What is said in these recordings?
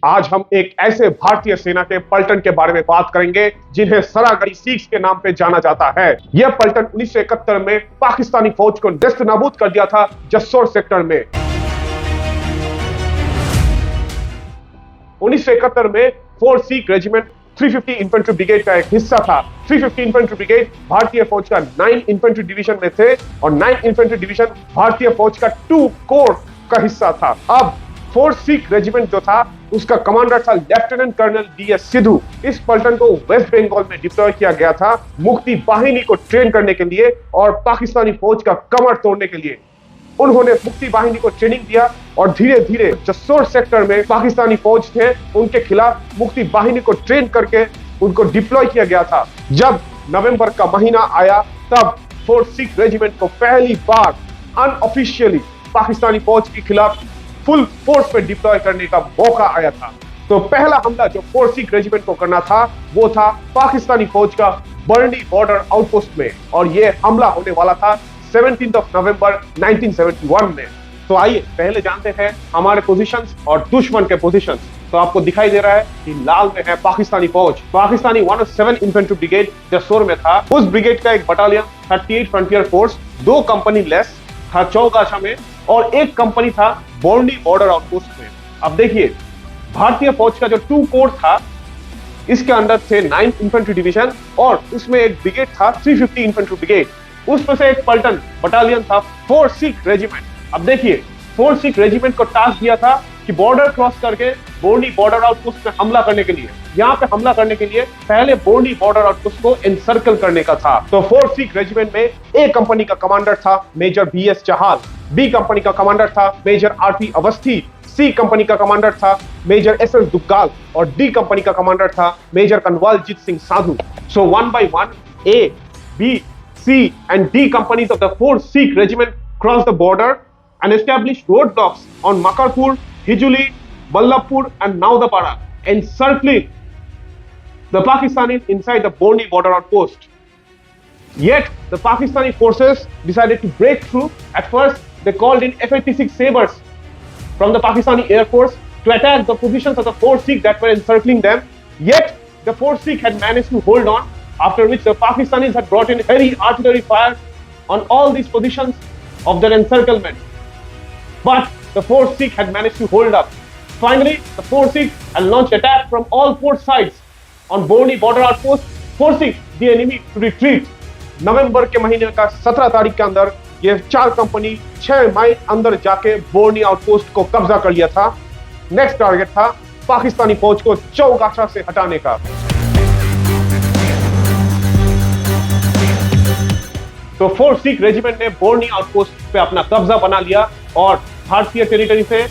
आज हम एक ऐसे भारतीय सेना के पलटन के बारे में बात करेंगे जिन्हें सरागढ़ी सिक्स के नाम पे जाना जाता है। यह पलटन 1971 में पाकिस्तानी फौज को नेस्तनाबूद कर दिया था जसोर सेक्टर में। 1971 में 4th Sikh regiment 350 infantry brigade का एक हिस्सा था। 350 इन्फेंट्री ब्रिगेड भारतीय फौज का 9 इन्फेंट्री डिवीजन में थे और 9 इन्फेंट्री डिवीजन भारतीय फौज का 2 कोर का हिस्सा था। अब 4th सिख रेजिमेंट जो था उसका कमांडर था लेफ्टिनेंट कर्नल DS सिद्धू। इस पलटन को वेस्ट बंगाल में डिप्लॉय किया गया था मुक्ति बाहिनी को ट्रेन करने के लिए और पाकिस्तानी फौज का कमर तोड़ने के लिए। उन्होंने मुक्ति बाहिनी को ट्रेनिंग दिया और धीरे धीरे जसोर सेक्टर में पाकिस्तानी फौज थे उनके खिलाफ मुक्ति बाहिनी को ट्रेन करके उनको डिप्लॉय किया गया था। जब नवंबर का महीना आया तब 4th सिख रेजिमेंट को पहली बार अनऑफिशियली पाकिस्तानी फौज के खिलाफ फुल फोर्स पे डिप्लॉय करने का मौका आया था। तो पहला हमला जो 4th सिख रेजिमेंट को करना था वो था पाकिस्तानी फौज का बर्नी बॉर्डर आउटपोस्ट में और ये हमला होने वाला था 17 नवंबर 1971 में। तो आइए पहले जानते हैं हमारे पोजीशंस और दुश्मन के पोजीशंस। तो आपको दिखाई दे रहा है कि लाल में है पाकिस्तानी फौज। पाकिस्तानी 107 इन्फेंट्री ब्रिगेड जसोर में था। उस ब्रिगेड का एक battalion 38 frontier force 2 company less था चौगाछा में और 1 कंपनी था बोर्नी बॉर्डर आउटपोस्ट में। अब देखिए भारतीय फौज का जो 2 कोर था इसके अंदर थे 9 इन्फेंट्री डिवीजन और उसमें एक ब्रिगेड था 350 इन्फेंट्री ब्रिगेड। उसमें से एक पलटन बटालियन था 4th सिख रेजिमेंट। अब देखिए 4th सिख रेजिमेंट को टास्क दिया था कि बॉर्डर क्रॉस करके बोर्नी बॉर्डर आउटपोस्ट में हमला करने के लिए, यहाँ पे हमला करने के लिए पहले बोर्नी बॉर्डर आउटपोस्ट को एनसर्कल करने का था। तो 4th सिख रेजिमेंट में A कंपनी का कमांडर था major BS Chahal, B company का कमांडर था major RP Awasthi, C company का कमांडर था मेजर SS दुग्गाल और D कंपनी का कमांडर था major Kanwaljit Singh Sadhu. So 1 by 1 A, B, C and D companies of the 4th Sikh regiment crossed the border and established roadblocks on Makarpur, Hijuli, Ballabpur and Naudapara, encircling the Pakistanis inside the Borni border outpost. Yet the Pakistani forces decided to break through. At first they called in F-86 Sabres from the Pakistani Air Force to attack the positions of the 4th Sikh that were encircling them. Yet the 4th Sikh had managed to hold on, after which the Pakistanis had brought in heavy artillery fire on all these positions of their encirclement. But the 4th Sikh had managed to hold up. Finally, the 4th Sikh had launched attack from all 4 sides on Borni border outpost, forcing the enemy to retreat. नवंबर के महीने का 17 तारीख के अंदर ये 4 company 6 mile अंदर जाके बोर्नी outpost को कब्जा कर लिया था। नेक्स्ट टारगेट था पाकिस्तानी फौज को चौगाछा से हटाने का। तो 4th सिख रेजिमेंट ने बोर्नी आउटपोस्ट पे अपना कब्जा बना लिया और भारतीय टेरिटरी से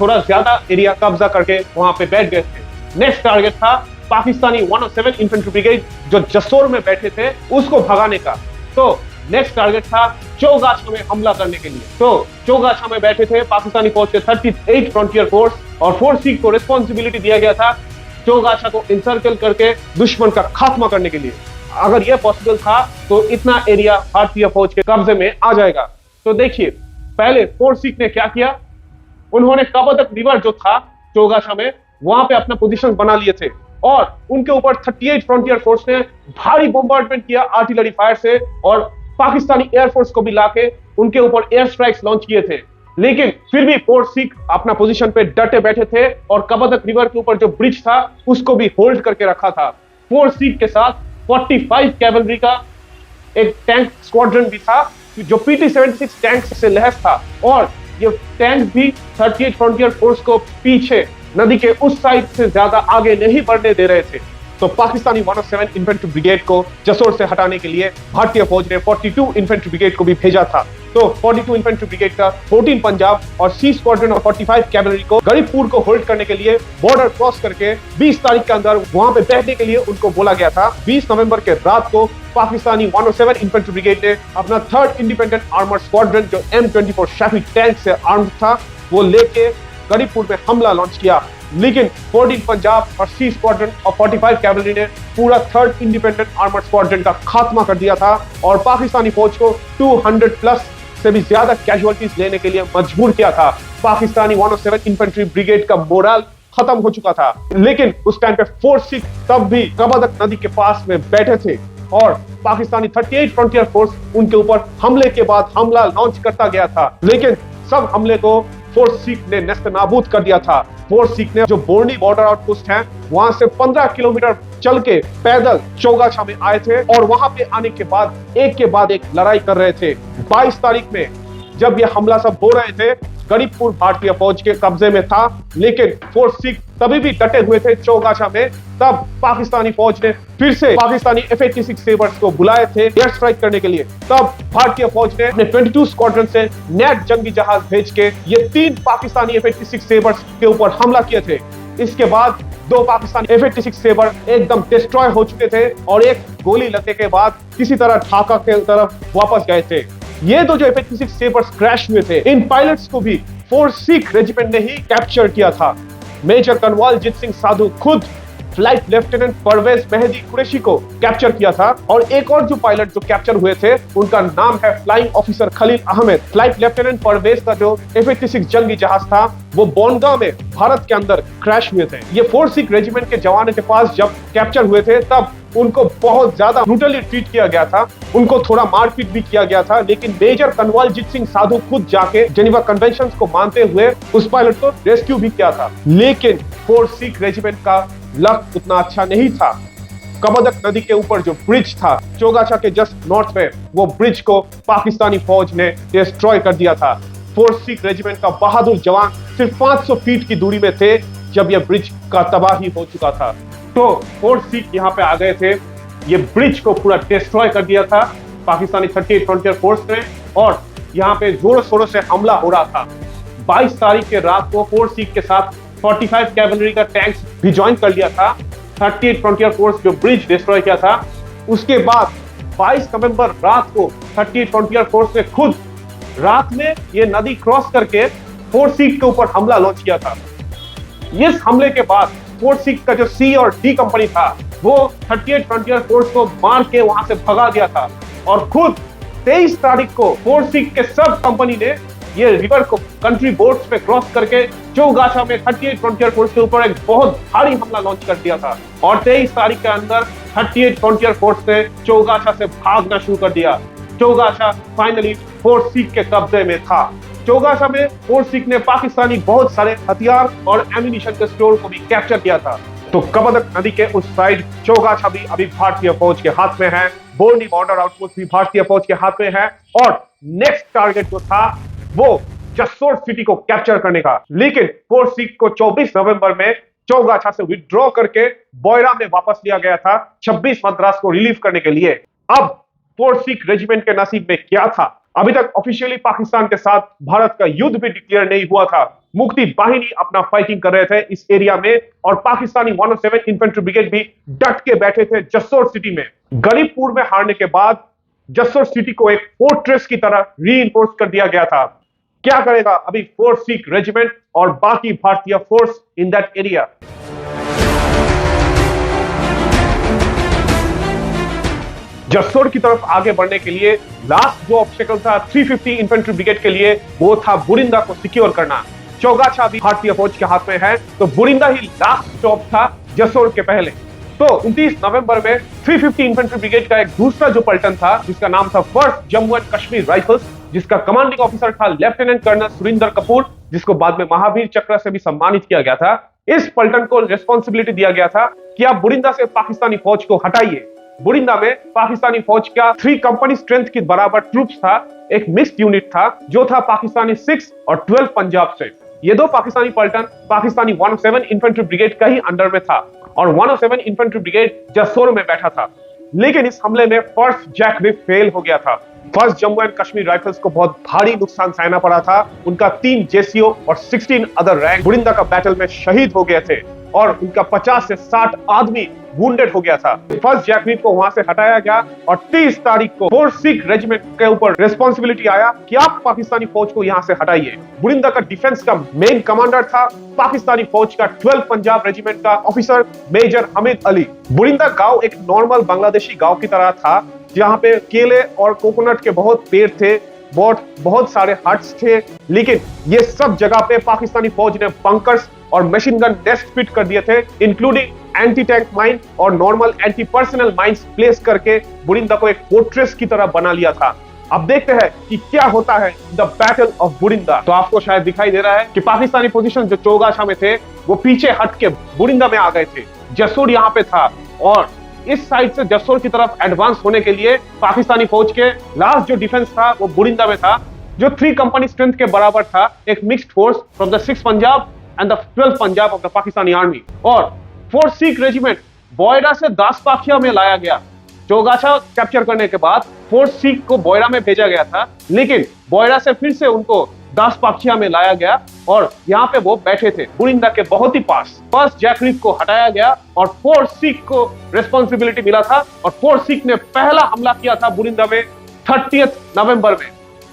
थोड़ा ज्यादा एरिया कब्जा करके वहां पे बैठ गए थे। नेक्स्ट टारगेट था पाकिस्तानी 107 इन्फेंट्री ब्रिगेड जो जसोर में बैठे थे उसको भगाने का। तो नेक्स्ट टारगेट था चौगाछा में हमला करने के लिए। तो चौगाछा में बैठे थे पाकिस्तानी फौज के 38 फ्रंटियर फोर्स और 4th सिख को रिस्पॉन्सिबिलिटी दिया गया था चौगाछा को इंसर्कल करके दुश्मन का खात्मा करने के लिए। अगर यह पॉसिबल था तो इतना एरिया भारतीय फौज के कब्जे में आ जाएगा। तो देखिए पहले 4th सिख ने क्या किया, उन्होंने कबतक रिवर जो था चौगाछा में वहां पे अपना पोजीशन बना लिए थे और उनके ऊपर 38 फ्रंटियर फोर्स ने भारी बॉम्बार्डमेंट किया आर्टिलरी फायर से और पाकिस्तानी एयरफोर्स को भी लाके उनके ऊपर एयर स्ट्राइक्स लॉन्च किए थे। लेकिन फिर भी 4th सिख अपना पोजीशन पे डटे बैठे थे और कबतक रिवर के ऊपर जो ब्रिज था उसको भी होल्ड करके रखा था। 4th सिख के साथ 45 कैवलरी का एक टैंक स्क्वाड्रन भी था जो PT-76 टैंक से लैस था और ये टैंक भी 38 फ्रंटियर फोर्स को पीछे नदी के उस साइड से ज्यादा आगे नहीं बढ़ने दे रहे थे। तो पाकिस्तानी 107 इन्फेंट्री ब्रिगेड को जसोर से हटाने के लिए भारतीय फौज ने 42 इन्फेंट्री ब्रिगेड को भी भेजा था। तो 42 इन्फेंट्री ब्रिगेड का 14 पंजाब और C स्क्वाड्रन और 45 कैवलरी को गरीबपुर को होल्ड करने के लिए बॉर्डर क्रॉस करके 20 तारीख के अंदर वहां पे बैठने के लिए उनको बोला गया था। 20 नवंबर के रात को पाकिस्तानी 107 इन्फेंट्री ब्रिगेड ने अपना 3rd इंडिपेंडेंट आर्मर स्क्वाड्रन जो M24 शैफी टैंक से आर्म्ड था वो लेके गरीबपुर में हमला लॉन्च किया। लेकिन 14 पंजाब और C स्क्वाड्रन और 45 कैवलरी ने पूरा 3rd इंडिपेंडेंट आर्मर स्क्वाड्रन का खात्मा कर दिया था और पाकिस्तानी फौज को 200 प्लस से भी ज्यादा कैजुअलिटीज लेने के लिए मजबूर किया था। पाकिस्तानी 107 इन्फेंट्री ब्रिगेड का मोरल खत्म हो चुका था। लेकिन उस टाइम पे 4 सिख तब भी कबरदक नदी के पास में बैठे थे और पाकिस्तानी 38 फ्रंटियर फोर्स उनके ऊपर हमले के बाद हमला लॉन्च करता गया था, लेकिन सब हमले को फोर्स सिख ने नेस्तनाबूद कर दिया था। फोर्स सिख ने जो बोर्नी बॉर्डर आउटपोस्ट है वहां से 15 किलोमीटर चल के पैदल चौगाछा में आए थे और वहां पे आने के बाद एक के बाद एक लड़ाई कर रहे थे। 22 तारीख में जब ये हमला सब हो रहे थे, गरीबपुर भारतीय फौज के कब्जे में था, लेकिन फोर्स सिख तभी भी डटे हुए थे चौगाछा में। तब पाकिस्तानी फौज ने फिर से पाकिस्तानी F-86 सेबर्स को बुलाए थे एयर स्ट्राइक करने के लिए। तब भारतीय फौज ने अपने 22 स्क्वाड्रन से नेट जंगी जहाज भेज के ये 3 पाकिस्तानी F-86 सेबर्स के ऊपर हमला किए थे। इसके बाद 2 पाकिस्तानी F-86 सेबर एकदम डिस्ट्रॉय हो चुके थे और एक गोली लगने के बाद किसी तरह ढाका के तरफ वापस गए थे। ये दो जो F-86 सेबर्स क्रैश हुए थे, इन पायलट्स को भी फोर्स सिख रेजिमेंट ने ही कैप्चर किया था। मेजर कनवालजीत सिंह साधु खुद फ्लाइट लेफ्टिनेंट परवेज मेहदी कुरैशी को कैप्चर किया था और एक और जो पायलट जो कैप्चर हुए थे उनका नाम है flying officer Khalil Ahmed. Flight lieutenant Parvez का जो F-86 जंगी जहाज था वो बोनगांव में भारत के अंदर क्रैश हुए थे। ये फोर्स सिख रेजिमेंट के जवानों के पास जब कैप्चर हुए थे तब उनको बहुत ज्यादा ब्रूटली ट्रीट किया गया था, उनको थोड़ा मारपीट भी किया गया था, लेकिन मेजर कनवालजीत सिंह साधु खुद जाके जेनेवा कन्वेंशंस को मानते हुए उस पायलट को रेस्क्यू भी किया था। लेकिन फोर्स सिख रेजिमेंट का लक उतना अच्छा नहीं था। कबरदक नदी के ऊपर जो ब्रिज था चौगाछा के जस्ट नॉर्थ में, वो ब्रिज को पाकिस्तानी फौज ने डिस्ट्रॉय कर दिया था। फोर्स सिख रेजिमेंट का बहादुर जवान सिर्फ 500 फीट की दूरी में थे जब यह ब्रिज का तबाही हो चुका था। तो फोर्स सिख यहाँ पे आ गए थे, ये ब्रिज को पूरा डिस्ट्रॉय कर दिया था पाकिस्तानी 38 फ्रंटियर फोर्स ने और यहाँ पे जोरों शोरों से हमला हो रहा था। 22 तारीख के रात को फोर्स सिख के साथ 45 कैवलरी का टैंक्स भी ज्वाइन कर लिया था 38 फ्रंटियर फोर्स जो ब्रिज डिस्ट्रॉय किया था। उसके बाद 22 नवंबर रात को 38 फ्रंटियर फोर्स ने खुद रात में ये नदी क्रॉस करके फोर्स सिख के ऊपर हमला लॉन्च किया था। इस हमले के बाद फोर्स सिख का जो C और D कंपनी था वो 38 फ्रंटियर फोर्स को मार के वहां से भगा दिया था और खुद 23 तारीख को फोर्स सिख के सब कंपनी ने ये रिवर को कंट्री बोट्स पे क्रॉस करके चौगाछा में 38 फ्रंटियर फोर्स के ऊपर एक बहुत भारी हमला लॉन्च कर दिया था और 23 तारीख के अंदर 38 फ्रंटियर फोर्स ने चौगाछा से भागना शुरू कर दिया। चौगाछा फाइनली फोर्स सिख के कब्जे में था। चौगाछा में फोर्स सिख ने पाकिस्तानी बहुत सारे हथियार और एम्यूनिशन के स्टोर को भी कैप्चर किया था। तो कबरदक नदी के उस साइड चौगाछा भी अभी भारतीय फौज के हाथ में है, बोर्नी बॉर्डर आउटपोस्ट भी भारतीय फौज के हाथ में है और नेक्स्ट टारगेट जो था वो जसोर सिटी को कैप्चर करने का। लेकिन फोर्स सिख को 24 नवंबर में चौगाछा से विड्रॉ करके बोयरा में वापस लिया गया था 26 मद्रास को रिलीव करने के लिए। अब फोर्स सिख रेजिमेंट के नसीब में क्या था? अभी तक ऑफिशियली पाकिस्तान के साथ भारत का युद्ध भी डिक्लेयर नहीं हुआ था। मुक्ति बाहिनी अपना फाइटिंग कर रहे थे इस एरिया में और पाकिस्तानी 107 इन्फेंट्री ब्रिगेड भी डट के बैठे थे जसोर सिटी में। गरीबपुर में हारने के बाद जसोर सिटी को एक फोर्ट्रेस की तरह रीइंफोर्स कर दिया गया था। क्या करेगा अभी फोर्स सिख रेजिमेंट और बाकी भारतीय force in that area? Jessore की तरफ आगे बढ़ने के लिए लास्ट जो ऑब्स्टेकल था 350 इन्फेंट्री ब्रिगेड के लिए वो था बुरिंदा को सिक्योर करना। चौगाछा भी भारतीय फौज के हाथ में है तो बुरिंदा ही लास्ट स्टॉप था जसोर के पहले। तो 29 नवंबर में 350 इन्फेंट्री ब्रिगेड का एक दूसरा जो पलटन था जिसका नाम था first Jammu and Kashmir rifles, जिसका कमांडिंग ऑफिसर था लेफ्टिनेंट कर्नल सुरिंदर कपूर, जिसको बाद में महावीर चक्र से भी सम्मानित किया गया था। इस पलटन को रिस्पॉन्सिबिलिटी दिया गया था कि आप बुरिंदा से पाकिस्तानी फौज को हटाइए। बुरिंदा में पाकिस्तानी फौज का 3 कंपनी स्ट्रेंथ के बराबर ट्रूप्स था, एक मिक्स्ड यूनिट था जो था पाकिस्तानी 6 और 12 पंजाब से। ये दो पाकिस्तानी पलटन पाकिस्तानी 107 इन्फेंट्री ब्रिगेड का ही अंडर में था और 107 इन्फेंट्री ब्रिगेड जसोर में बैठा था। लेकिन इस हमले में फर्स्ट जैक फेल हो गया था। First Jammu and Kashmir rifles को बहुत भारी नुकसान सहना पड़ा था। उनका 3 JCO और 16 अदर रैंक बुरिंदा का बैटल में शहीद हो गए थे और उनका 50 से 60 आदमी वुंडेड हो गया था। फर्स्ट जैकरीफ को वहां से हटाया गया और 30 तारीख को फोर्स सिख रेजिमेंट के ऊपर रिस्पॉन्सिबिलिटी आया कि आप पाकिस्तानी फौज को यहां से हटाइए। बुरिंदा का डिफेंस का मेन कमांडर था पाकिस्तानी फौज का 12 पंजाब रेजिमेंट का ऑफिसर मेजर हमीद अली। बुरिंदा गांव एक नॉर्मल बांग्लादेशी गांव की तरह था जहां पे केले और कोकोनट के बहुत पेड़ थे। बहुत सारे हट्स थे, लेकिन ये सब जगह पे पाकिस्तानी फौज ने बंकर्स और मशीन गन नेस्ट फिट कर दिए थे, इंक्लूडिंग एंटी टैंक माइन और normal anti personal mines place करके बुरिंदा को एक फोर्ट्रेस की तरह बना लिया था। अब देखते हैं कि क्या होता है द बैटल ऑफ बुरिंदा। तो आपको शायद दिखाई दे रहा है कि पाकिस्तानी पोजीशन जो चौगाछा में थे वो पीछे हट के बुरिंदा में आ गए थे। जसूर यहाँ पे था और इस साइड से जसूर की तरफ एडवांस होने के लिए पाकिस्तानी फौज के लास्ट जो डिफेंस था वो बुरिंदा में था, जो 3 कंपनी स्ट्रेंथ के बराबर था, एक mixed force from the 6th Punjab and the 12th Punjab of the Pakistani army. और 4th सिख रेजिमेंट बोयडा से दासपाखिया में लाया गया। चौगाछा कैप्चर करने के बाद 4th सिख को बोयडा में भेजा गया था, लेकिन बोयडा से फिर से उनको दासपाखिया में लाया गया और यहाँ पे वो बैठे थे बुरिंदा के बहुत ही पास। फर्स्ट जैकरीफ को हटाया गया और 4th सिख को रिस्पॉन्सिबिलिटी मिला था और 4th सिख ने पहला हमला किया था बुरिंदा में 30 नवंबर में।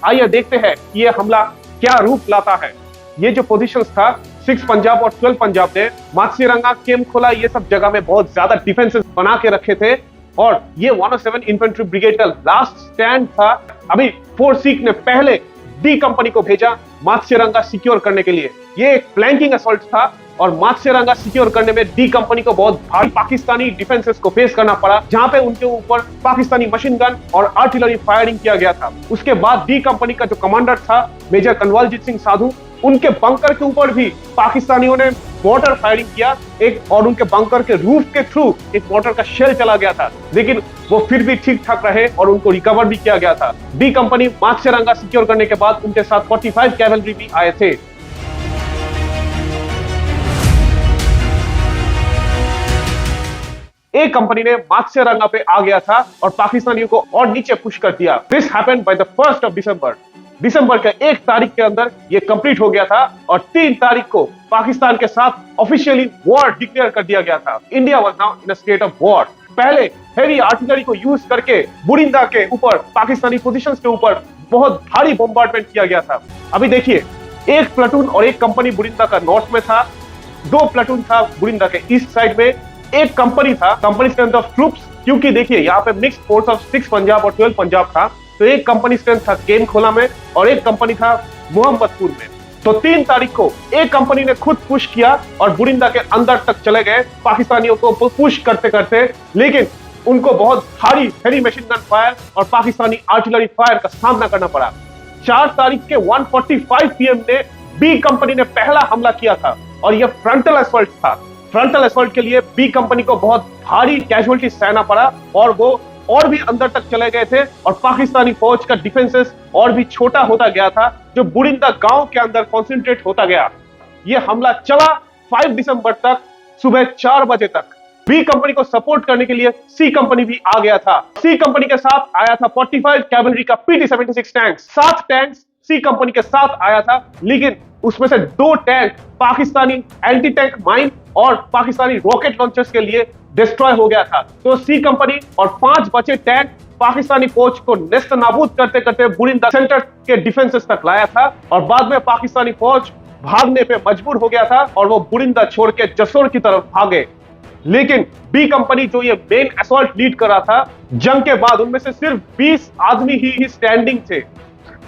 आइए देखते हैं कि ये हमला क्या रूप लाता है। ये जो पोजीशंस था 6 पंजाब और 12 पंजाब ने मात्सीरंगा, केमखोला, ये सब जगह में बहुत ज्यादा डिफेंसेस बना के रखे थे और ये 107 इन्फेंट्री ब्रिगेड का लास्ट स्टैंड था। अभी 4th सिख ने पहले डी कंपनी को भेजा मात्सीरंगा सिक्योर करने के लिए। ये एक फ्लैंकिंग असॉल्ट था और मात्सीरंगा सिक्योर करने में डी कंपनी को बहुत भारी पाकिस्तानी डिफेंसेस को फेस करना पड़ा, जहां पे उनके ऊपर पाकिस्तानी मशीन गन और आर्टिलरी फायरिंग किया गया था। उसके बाद डी कंपनी का जो कमांडर था मेजर कनवालजीत सिंह साधु, उनके बंकर के ऊपर भी पाकिस्तानियों ने मोटर फायरिंग किया एक, और उनके बंकर के रूफ के थ्रू एक मोटर का शेल चला गया था, लेकिन वो फिर भी ठीक ठाक रहे और उनको रिकवर भी किया गया था। डी कंपनी मात्सीरंगा सिक्योर करने के बाद उनके साथ 45 कैवलरी भी आए थे। ए कंपनी ने मात्सीरंगा पे आ गया था और पाकिस्तानियों को और नीचे पुश कर दिया। This happened by the 1st of December. दिसंबर के 1 तारीख के अंदर ये कंप्लीट हो गया था और 3 तारीख को पाकिस्तान के साथ ऑफिशियली वॉर डिक्लेयर कर दिया गया था। India was now in a state of war. पहले हेवी आर्टिलरी को यूज करके बुरिंदा के ऊपर, पाकिस्तानी पोजीशंस के ऊपर बहुत भारी बॉम्बार्डमेंट किया गया था। अभी देखिए, 1 प्लाटून और 1 कंपनी बुरिंदा का नॉर्थ में था, 2 प्लाटून था बुरिंदा के ईस्ट साइड में, 1 कंपनी था, कंपनी स्ट्रेंथ ऑफ ट्रूप्स, क्योंकि देखिए यहाँ पे मिक्स्ड फोर्स ऑफ 6 पंजाब और 12 पंजाब था, तो 1 कंपनी स्ट्रेंथ था केमखोला में और 1 कंपनी था मोहम्मदपुर में। तो 3 तारीख को 1 कंपनी ने खुद पुश किया और बुरिंदा के अंदर तक चले गए पाकिस्तानियों को पुश करते करते, लेकिन उनको बहुत भारी हेवी मशीन गन फायर और पाकिस्तानी आर्टिलरी फायर का सामना करना पड़ा। 4 तारीख के 1:45 PM ने बी कंपनी ने पहला हमला किया था और यह फ्रंटल असॉल्ट था। फ्रंटल असॉल्ट के लिए बी कंपनी को बहुत भारी कैजुअलिटी सहना पड़ा और वो और भी अंदर तक चले गए थे और पाकिस्तानी फौज का डिफेंसेस और भी छोटा होता गया था, जो बुरिंदा गांव के अंदर कॉन्सेंट्रेट होता गया। यह हमला चला 5 दिसंबर तक, सुबह 4 बजे तक। बी कंपनी को सपोर्ट करने के लिए सी कंपनी भी आ गया था। सी कंपनी के साथ आया था 45 कैवलरी का PT-76 टैंक। 7 टैंक सी कंपनी के साथ आया था, लेकिन उसमें से 2 tank Pakistani anti tank mine और पाकिस्तानी रॉकेट लॉन्चर्स के लिए डिस्ट्रॉय हो गया था। तो सी कंपनी और 5 बचे टैंक पाकिस्तानी फौज को नेस्त नाबूद करते करते बुरिंदा सेंटर के डिफेंसेस तक लाया था और बाद में पाकिस्तानी फौज भागने पे मजबूर हो गया था और वो बुरिंदा छोड़ के जसोर की तरफ भागे। लेकिन बी कंपनी जो ये मेन असॉल्ट लीड कर रहा था, जंग के बाद उनमें से सिर्फ 20 आदमी ही स्टैंडिंग थे।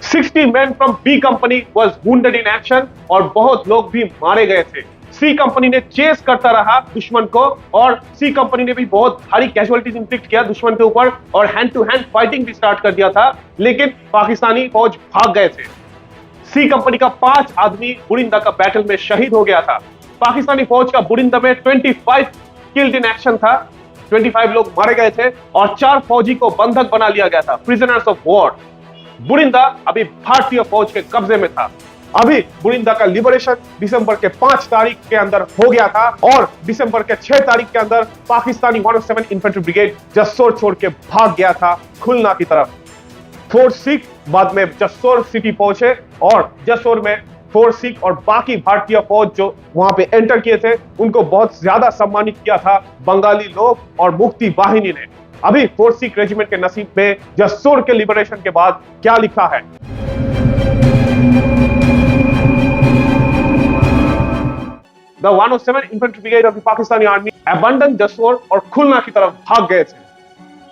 60 men from B company was wounded in action और बहुत लोग भी मारे गए थे। सी कंपनी ने चेस करता रहा दुश्मन को और सी कंपनी ने भी बहुत भारी कैजुअलिटीज इंफ्लिक्ट किया दुश्मन के ऊपर और हैंड टू हैंड फाइटिंग भी स्टार्ट कर दिया था, लेकिन पाकिस्तानी फौज भाग गए थे। सी कंपनी का 5 आदमी बुरिंदा का बैटल में शहीद हो गया था। पाकिस्तानी फौज का बुरिंदा में 25 किल्ड इन एक्शन था, 25 लोग मारे गए थे और 4 फौजी को बंधक बना लिया गया था, प्रिजनर्स ऑफ वॉर। बुरिंदा अभी भारतीय फौज के कब्जे में था। अभी बुरिंदा का लिबरेशन दिसंबर के 5 तारीख के अंदर हो गया था और दिसंबर के 6 तारीख के अंदर पाकिस्तानी 107 इन्फेंट्री ब्रिगेड जसोर छोड़ के भाग गया था खुलना की तरफ। 4th सिख बाद में जसोर सिटी पहुंचे और जसोर में 4th सिख और बाकी भारतीय फौज जो वहां पे एंटर किए थे उनको बहुत ज्यादा सम्मानित किया था बंगाली लोग और मुक्ति वाहिनी ने। अभी 4th सिख रेजिमेंट के नसीब में जसोर के लिबरेशन के बाद क्या लिखा है। The 107 Infantry Brigade of the Pakistani Army abandoned Jasor और खुलना की तरफ भाग गए थे।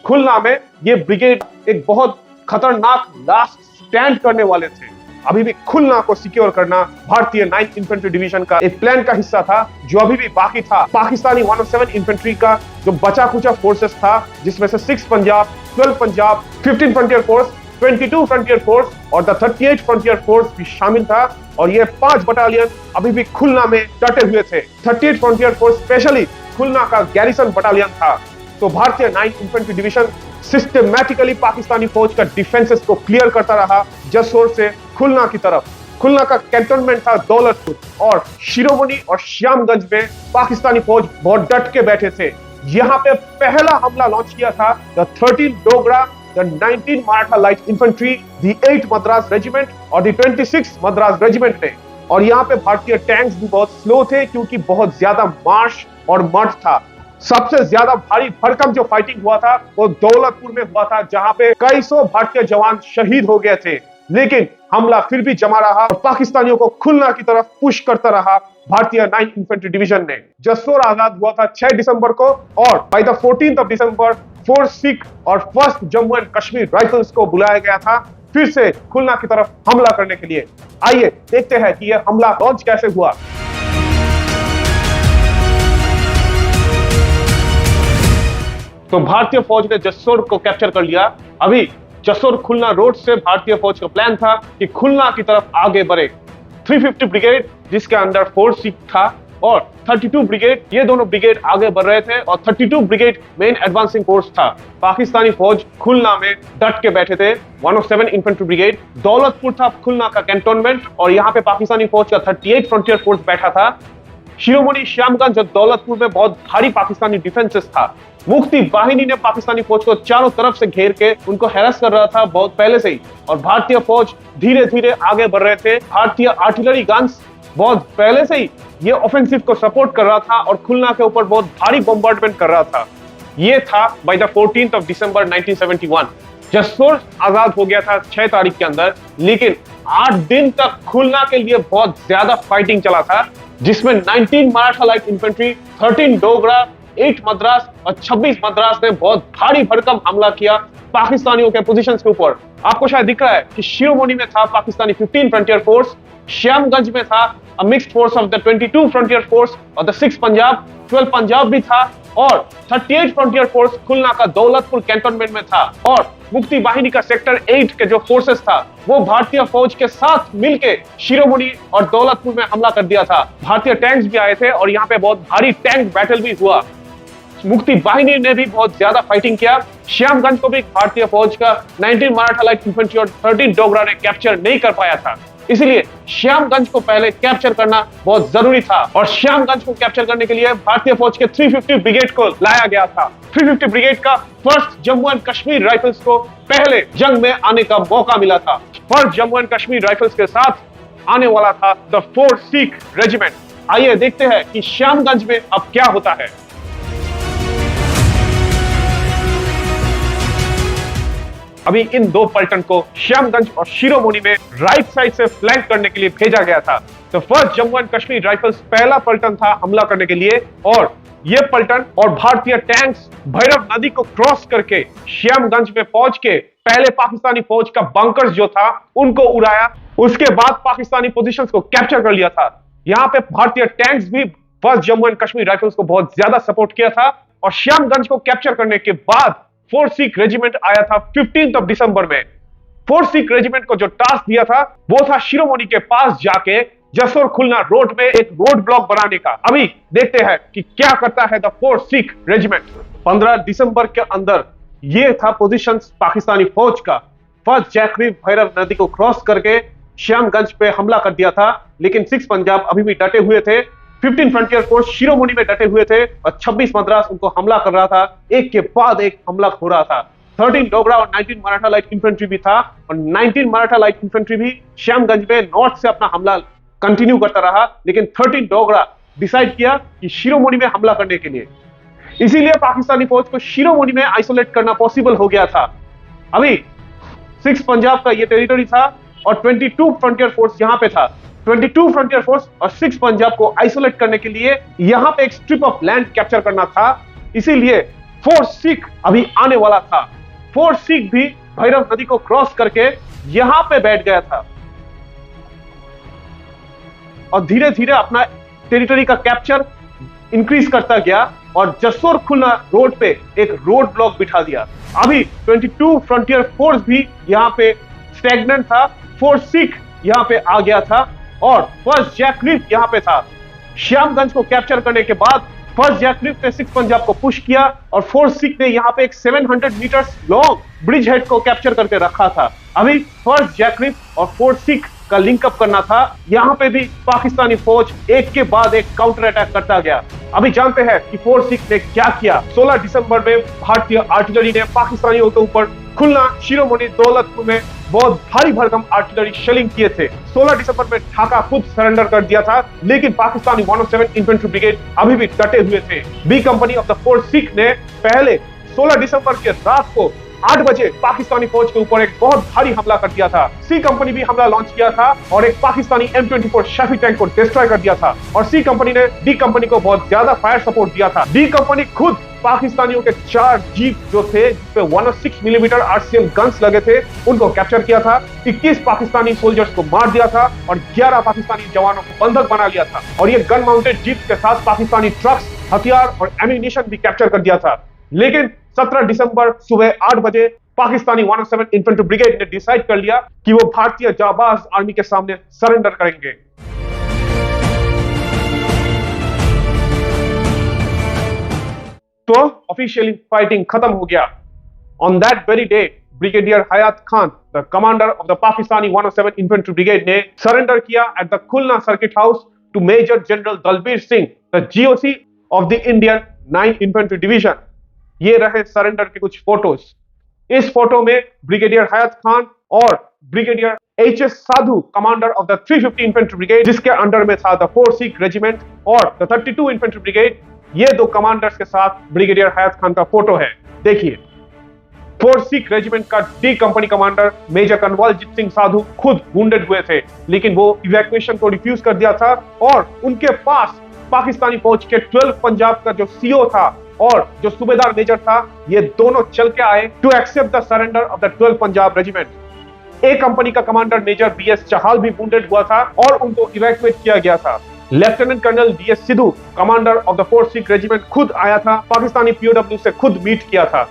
खुलना में ये ब्रिगेड एक बहुत खतरनाक लास्ट स्टैंड करने वाले थे। अभी भी खुलना को सिक्योर करना भारतीय 9th इन्फेंट्री डिवीजन का एक प्लान का हिस्सा था, जो अभी भी बाकी था। पाकिस्तानी 107 इन्फेंट्री का जो बचा खुचा फोर्सेस था, जिसमें से 6 Punjab, 12 Punjab, 15 frontier force, 22 frontier force और द 38 फ्रंटियर फोर्स भी शामिल था। और ये 5 बटालियन अभी भी खुलना में डटे हुए थे। 38 फ्रंटियर फोर्स स्पेशली खुलना का गैरिसन बटालियन था। तो भारतीय 9th infantry division systematically Pakistani फौज का डिफेंसेस को क्लियर करता रहा, जसोर से खुलना की तरफ। खुलना का कैंटोनमेंट था दौलतपुर, और शिरोमणि और श्यामगंज में पाकिस्तानी फौज बहुत डट के बैठे थे। यहाँ पे पहला हमला लॉन्च किया था the 13 Dogra, the 19 Maratha light infantry, the 8 Madras regiment और द 26 मद्रास रेजिमेंट ने। और यहाँ पे भारतीय टैंक्स भी बहुत स्लो थे, क्योंकि बहुत ज्यादा मार्श और मड था। सबसे ज्यादा भारी भरकम जो फाइटिंग हुआ था वो दौलतपुर में हुआ था, जहां पे कई सौ भारतीय जवान शहीद हो गए थे। लेकिन हमला फिर भी जमा रहा और पाकिस्तानियों को खुलना की तरफ पुश करता रहा भारतीय 9th इन्फेंट्री डिवीजन ने। जसोर आजाद हुआ था 6 दिसंबर को, और bye the 14th of December 4th Sikh और 1st Jammu and Kashmir rifles को बुलाया गया था फिर से खुलना की तरफ हमला करने के लिए। आइए देखते हैं कि यह हमला लॉन्च कैसे हुआ। तो भारतीय फौज ने जसोर को कैप्चर कर लिया। अभी जसोर खुलना रोड से भारतीय फौज का प्लान था कि खुलना की तरफ आगे बढ़े। 350 ब्रिगेड, जिसके अंदर 4 सिख था, और 32 ब्रिगेड, ये दोनों ब्रिगेड आगे बढ़ रहे थे, और 32 ब्रिगेड मेन एडवांसिंग फोर्स था। पाकिस्तानी फौज खुलना में डट के बैठे थे। 107 इन्फेंट्री ब्रिगेड, दौलतपुर था खुलना का कैंटोनमेंट, और यहाँ पे पाकिस्तानी फौज का 38 फ्रंटियर फोर्स बैठा था। शिरोमणि श्यामगंज और दौलतपुर में बहुत भारी पाकिस्तानी डिफेंसेस था। मुक्ति वाहिनी ने पाकिस्तानी फौज को चारों तरफ से घेर के उनको हैरेस कर रहा था बहुत पहले से ही, और भारतीय फौज धीरे धीरे आगे बढ़ रहे थे। भारतीय आर्टिलरी गन्स बहुत पहले से ही ये ऑफेंसिव को सपोर्ट कर रहा था और खुलना के ऊपर बहुत भारी बॉम्बार्डमेंट कर रहा था। ये था by the 14th of December 1971। Jessore आजाद हो गया था 6 तारीख के अंदर, लेकिन 8 दिन तक खुलना के लिए बहुत ज्यादा फाइटिंग चला था, जिसमें 19 मराठा लाइट इन्फेंट्री, 13 डोगरा, 8 मद्रास और 26 मद्रास ने बहुत भारी भरकम हमला किया पाकिस्तानियों के पोजीशंस के ऊपर। आपको शायद दिख रहा है कि शिरोमणि में था पाकिस्तानी 15 फ्रंटियर फोर्स, श्यामगंज में था अ mixed force of the 22 frontier force और द 6 पंजाब, 12 पंजाब भी था, और 38 फ्रंटियर फोर्स खुलना का दौलतपुर कैंटोनमेंट में था। और मुक्ति वाहिनी का सेक्टर 8 के जो फोर्सेस था, वो भारतीय फौज के साथ मिलके शिरोमणि और दौलतपुर में हमला कर दिया था। भारतीय टैंक्स भी आए थे और यहाँ पे बहुत भारी टैंक बैटल भी हुआ। मुक्ति वाहिनी ने भी बहुत ज्यादा फाइटिंग किया। श्यामगंज को भी भारतीय फौज का 19 मराठा लाइट इन्फेंट्री और 13 डोगरा ने कैप्चर नहीं कर पाया था, इसलिए श्यामगंज को पहले कैप्चर करना बहुत जरूरी था। और श्यामगंज को कैप्चर करने के लिए भारतीय फौज के 350 ब्रिगेड को लाया गया था। 350 ब्रिगेड का 1st Jammu and Kashmir rifles को पहले जंग में आने का मौका मिला था। 1st Jammu and Kashmir rifles के साथ आने वाला था द 4 सिख रेजिमेंट। आइए देखते हैं कि श्यामगंज में अब क्या होता है। अभी इन 2 पलटन को श्यामगंज और शिरोमणि में राइट साइड से फ्लैंक करने के लिए भेजा गया था। तो 1st Jammu and Kashmir rifles पहला पलटन था हमला करने के लिए, और ये पलटन और भारतीय टैंक्स भैरव नदी को क्रॉस करके श्यामगंज में पहुंच के पहले पाकिस्तानी फौज का बंकर्स जो था उनको उड़ाया। उसके बाद पाकिस्तानी पोजीशंस को कैप्चर कर लिया था। यहाँ पे भारतीय टैंक्स भी 1st Jammu and Kashmir rifles को बहुत ज्यादा सपोर्ट किया था। और श्यामगंज को कैप्चर करने के बाद 4 सिख रेजिमेंट आया था 15th ऑफ दिसंबर में। 4 सिख रेजिमेंट को जो टास्क दिया था वो था शिरोमणि के पास जाके जसोर खुलना रोड में एक रोड ब्लॉक बनाने का। अभी देखते हैं कि क्या करता है द 4 सिख रेजिमेंट। 15 दिसंबर के अंदर ये था पोजीशंस पाकिस्तानी फौज का। 1st जैकरीव भैरव नदी को क्रॉस करके श्यामगंज पे हमला कर दिया था, लेकिन 6 पंजाब अभी भी डटे हुए थे। 15 फ्रंटियर फोर्स शिरोमणि में डटे हुए थे और 26 मद्रास उनको हमला कर रहा था। एक के बाद एक हमला हो रहा था। 13 डोगरा और 19 मराठा लाइट इन्फेंट्री भी था, और 19 मराठा लाइट इन्फेंट्री भी श्यामगंज में नॉर्थ से अपना हमला कंटिन्यू करता रहा। लेकिन 13 डोगरा डिसाइड किया कि शिरोमणि में हमला करने के लिए, इसीलिए पाकिस्तानी फौज को शिरोमणि में आइसोलेट करना पॉसिबल हो गया था। अभी 6 पंजाब का ये टेरिटरी था और 22 फ्रंटियर फोर्स यहाँ पे था। 22 फ्रंटियर फोर्स और 6 पंजाब को आइसोलेट करने के लिए यहाँ पे एक स्ट्रिप ऑफ लैंड कैप्चर करना था, इसीलिए 4 सिख अभी आने वाला था। 4 सिख भी भैरव नदी को क्रॉस करके यहां पे बैठ गया था और धीरे धीरे अपना टेरिटरी का कैप्चर इंक्रीज करता गया और जसोर खुलना रोड पे एक रोड ब्लॉक बिठा दिया। अभी 22 फ्रंटियर फोर्स भी यहाँ पे स्टैग्नेंट था। फोर्स सिख यहाँ पे आ गया था और फर्स्ट जैकलिफ यहाँ पे था। श्यामगंज को कैप्चर करने के बाद फर्स्ट जैकलिफ ने 6 पंजाब को पुश किया और फोर्स सिख ने यहाँ पे एक 700 मीटर्स लॉन्ग ब्रिज हेड को कैप्चर करके रखा था। अभी फर्स्ट जैकलिफ और फोर्स सिख का लिंकअप करना था। यहाँ पे भी पाकिस्तानी फौज एक के बाद एक काउंटर अटैक करता गया। अभी जानते हैं कि फोर्स सिख ने क्या किया। 16 दिसंबर में भारतीय आर्टिलरी ने पाकिस्तानियों के ऊपर खुलना, शिरोमणि, दौलतपुर में बहुत भारी भरकम आर्टिलरी शेलिंग किए थे। 16 दिसंबर में ढाका खुद सरेंडर कर दिया था, लेकिन पाकिस्तानी 107 इन्फेंट्री ब्रिगेड अभी भी डटे हुए थे। B company of the force Sikh ने पहले 16 दिसंबर की रात को 8 बजे पाकिस्तानी फौज के ऊपर एक बहुत भारी हमला कर दिया था। सी कंपनी भी हमला लॉन्च किया था और एक पाकिस्तानी M24 शफी टैंक को डिस्ट्रॉय कर दिया था और सी कंपनी ने डी कंपनी को बहुत ज्यादा फायर सपोर्ट दिया था। डी कंपनी खुद पाकिस्तानियों के 4 जीप जो थे जिसपे 106 मिलीमीटर RCM गन्स लगे थे उनको कैप्चर किया था। 21 पाकिस्तानी सोल्जर्स को मार दिया था और 11 पाकिस्तानी जवानों को बंधक बना लिया था और ये गन माउंटेड जीप के साथ पाकिस्तानी ट्रक्स, हथियार और एम्यूनिशन भी कैप्चर कर दिया था। लेकिन 17 दिसंबर सुबह 8 बजे पाकिस्तानी 107 इन्फेंट्री ब्रिगेड ने डिसाइड कर लिया कि वो भारतीय जाबाज आर्मी के सामने सरेंडर करेंगे। तो ऑफिशियली फाइटिंग खत्म हो गया। On that very day brigadier Hayat Khan, the commander of the Pakistani 107 infantry brigade ने सरेंडर किया at the Khulna circuit house to major general Dalbir Singh, the GOC of the Indian 9 infantry division. ये रहे सरेंडर के कुछ फोटोज। इस फोटो में ब्रिगेडियर हयात खान और brigadier HS Sadhu, commander of the 350 infantry brigade, जिसके अंडर में था द 4 सिख रेजिमेंट और द 32 इन्फेंट्री ब्रिगेड, ये दो कमांडर्स के साथ ब्रिगेडियर हयात खान का फोटो है। देखिए, 4 सिख रेजिमेंट का D company commander major Kanwaljit Singh Sadhu खुद वुंडेड हुए थे, लेकिन वो इवैक्यूएशन को रिफ्यूज कर दिया था और उनके पास पाकिस्तानी फौज के 12 पंजाब का जो CO था और जो सूबेदार मेजर था, ये दोनों चल के आए to accept the surrender of the 12 Punjab regiment. A company का कमांडर मेजर BS चहाल भी वुंडेड हुआ था और उनको इवैक्यूएट किया गया था। Lieutenant colonel DS Sidhu, commander of the 4 Sikh regiment, खुद आया था, पाकिस्तानी POW से खुद मीट किया था।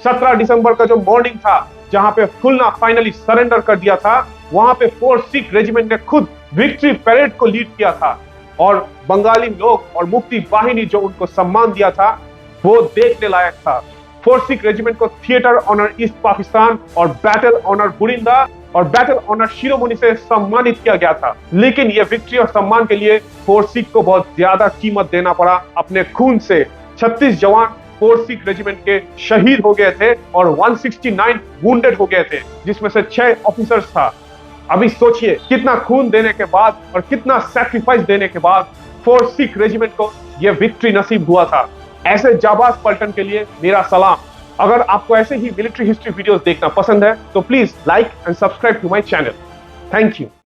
17 दिसंबर का जो मॉर्निंग था जहां पे खुलना फाइनली सरेंडर कर दिया था, वहां पे 4 सिख रेजिमेंट ने खुद विक्ट्री परेड को लीड किया था और बंगाली लोग और मुक्ति वाहिनी जो उनको सम्मान दिया था वो देखने लायक था। 4 सिख रेजिमेंट को थिएटर ऑनर ईस्ट पाकिस्तान और बैटल ऑनर बुरिंदा और बैटल ऑनर शिरोमणि से सम्मानित किया गया था। लेकिन ये विक्ट्री और सम्मान के लिए 4 सिख को बहुत ज्यादा कीमत देना पड़ा अपने खून से। 36 जवान 4 सिख रेजिमेंट के शहीद हो गए थे और 169 वुंडेड हो गए थे, जिसमें से 6 ऑफिसर्स था। अभी सोचिए कितना खून देने के बाद और कितना सैक्रिफाइस देने के बाद 4 सिख रेजिमेंट को यह विक्ट्री नसीब हुआ था। ऐसे जाबाज पलटन के लिए मेरा सलाम। अगर आपको ऐसे ही मिलिट्री हिस्ट्री वीडियोस देखना पसंद है तो please like and subscribe to my channel. Thank you.